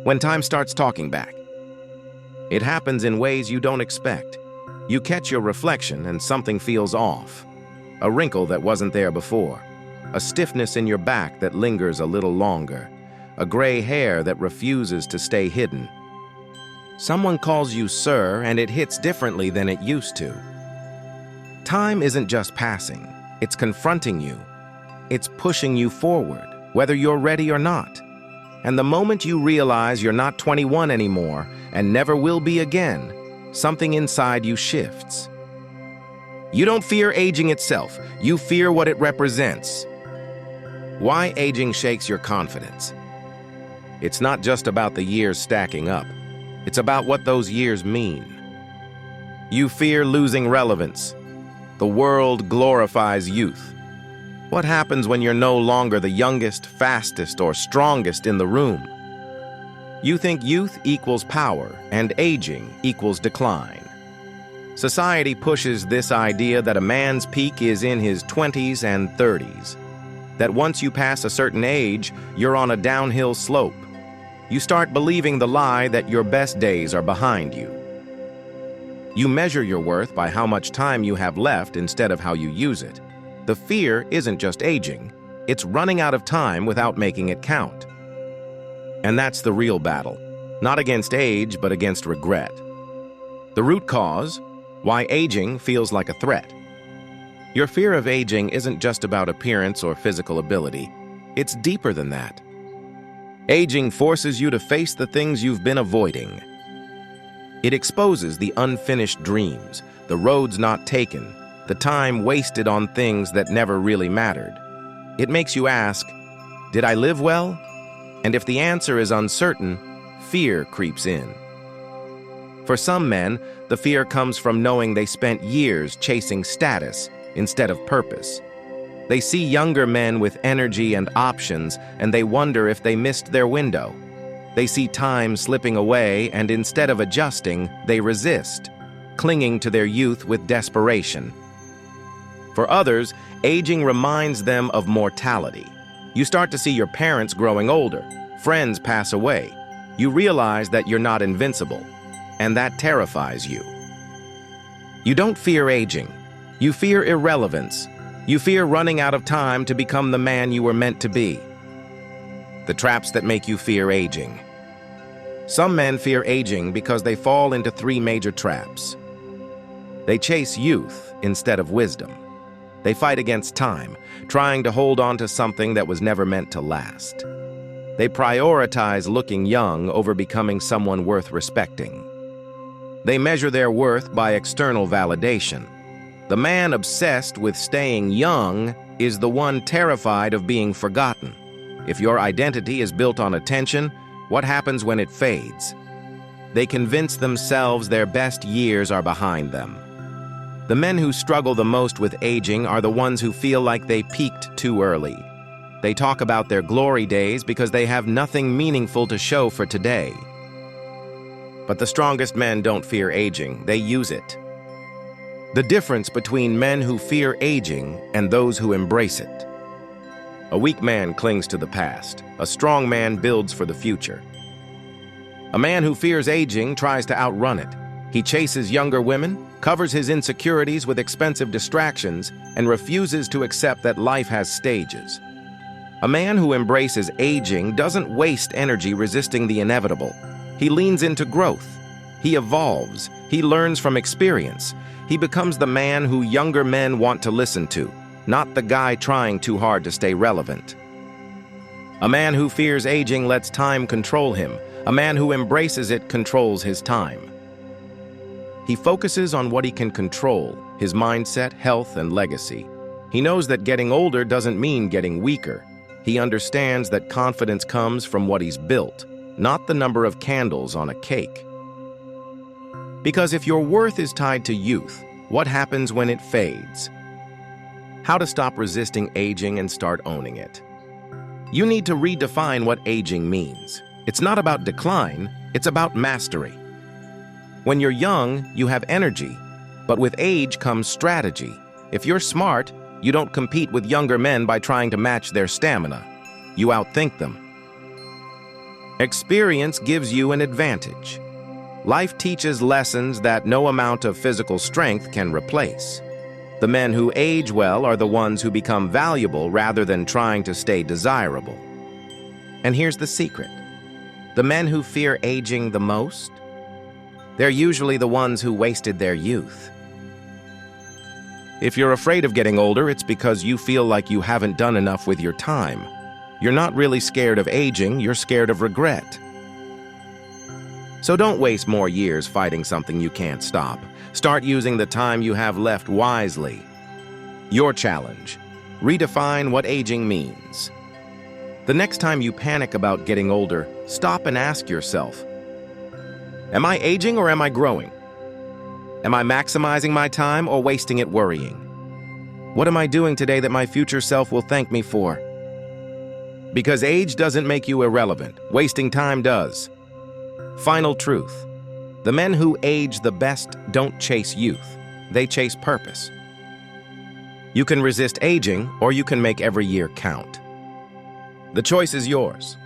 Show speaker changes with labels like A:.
A: When time starts talking back. It happens in ways you don't expect. You catch your reflection and something feels off. A wrinkle that wasn't there before. A stiffness in your back that lingers a little longer. A gray hair that refuses to stay hidden. Someone calls you sir and it hits differently than it used to. Time isn't just passing. It's confronting you. It's pushing you forward, whether you're ready or not. And the moment you realize you're not 21 anymore and never will be again, something inside you shifts. You don't fear aging itself. You fear what it represents. Why aging shakes your confidence? It's not just about the years stacking up. It's about what those years mean. You fear losing relevance. The world glorifies youth. What happens when you're no longer the youngest, fastest, or strongest in the room? You think youth equals power and aging equals decline. Society pushes this idea that a man's peak is in his 20s and 30s. That once you pass a certain age, you're on a downhill slope. You start believing the lie that your best days are behind you. You measure your worth by how much time you have left instead of how you use it. The fear isn't just aging, it's running out of time without making it count. And that's the real battle, not against age, but against regret. The root cause, why aging feels like a threat. Your fear of aging isn't just about appearance or physical ability. It's deeper than that. Aging forces you to face the things you've been avoiding. It exposes the unfinished dreams, the roads not taken, the time wasted on things that never really mattered. It makes you ask, did I live well? And if the answer is uncertain, fear creeps in. For some men, the fear comes from knowing they spent years chasing status instead of purpose. They see younger men with energy and options, and they wonder if they missed their window. They see time slipping away, and instead of adjusting, they resist, clinging to their youth with desperation. For others, aging reminds them of mortality. You start to see your parents growing older, friends pass away. You realize that you're not invincible, and that terrifies you. You don't fear aging. You fear irrelevance. You fear running out of time to become the man you were meant to be. The traps that make you fear aging. Some men fear aging because they fall into 3 major traps. They chase youth instead of wisdom. They fight against time, trying to hold on to something that was never meant to last. They prioritize looking young over becoming someone worth respecting. They measure their worth by external validation. The man obsessed with staying young is the one terrified of being forgotten. If your identity is built on attention, what happens when it fades? They convince themselves their best years are behind them. The men who struggle the most with aging are the ones who feel like they peaked too early. They talk about their glory days because they have nothing meaningful to show for today. But the strongest men don't fear aging, they use it. The difference between men who fear aging and those who embrace it. A weak man clings to the past. A strong man builds for the future. A man who fears aging tries to outrun it. He chases younger women, covers his insecurities with expensive distractions, and refuses to accept that life has stages. A man who embraces aging doesn't waste energy resisting the inevitable. He leans into growth. He evolves. He learns from experience. He becomes the man who younger men want to listen to, not the guy trying too hard to stay relevant. A man who fears aging lets time control him. A man who embraces it controls his time. He focuses on what he can control, his mindset, health, and legacy. He knows that getting older doesn't mean getting weaker. He understands that confidence comes from what he's built, not the number of candles on a cake. Because if your worth is tied to youth, what happens when it fades? How to stop resisting aging and start owning it. You need to redefine what aging means. It's not about decline, it's about mastery. When you're young, you have energy, but with age comes strategy. If you're smart, you don't compete with younger men by trying to match their stamina. You outthink them. Experience gives you an advantage. Life teaches lessons that no amount of physical strength can replace. The men who age well are the ones who become valuable rather than trying to stay desirable. And here's the secret. The men who fear aging the most, they're usually the ones who wasted their youth. If you're afraid of getting older, it's because you feel like you haven't done enough with your time. You're not really scared of aging, you're scared of regret. So don't waste more years fighting something you can't stop. Start using the time you have left wisely. Your challenge: redefine what aging means. The next time you panic about getting older, stop and ask yourself, am I aging or am I growing? Am I maximizing my time or wasting it worrying? What am I doing today that my future self will thank me for? Because age doesn't make you irrelevant, wasting time does. Final truth: the men who age the best don't chase youth, they chase purpose. You can resist aging, or you can make every year count. The choice is yours.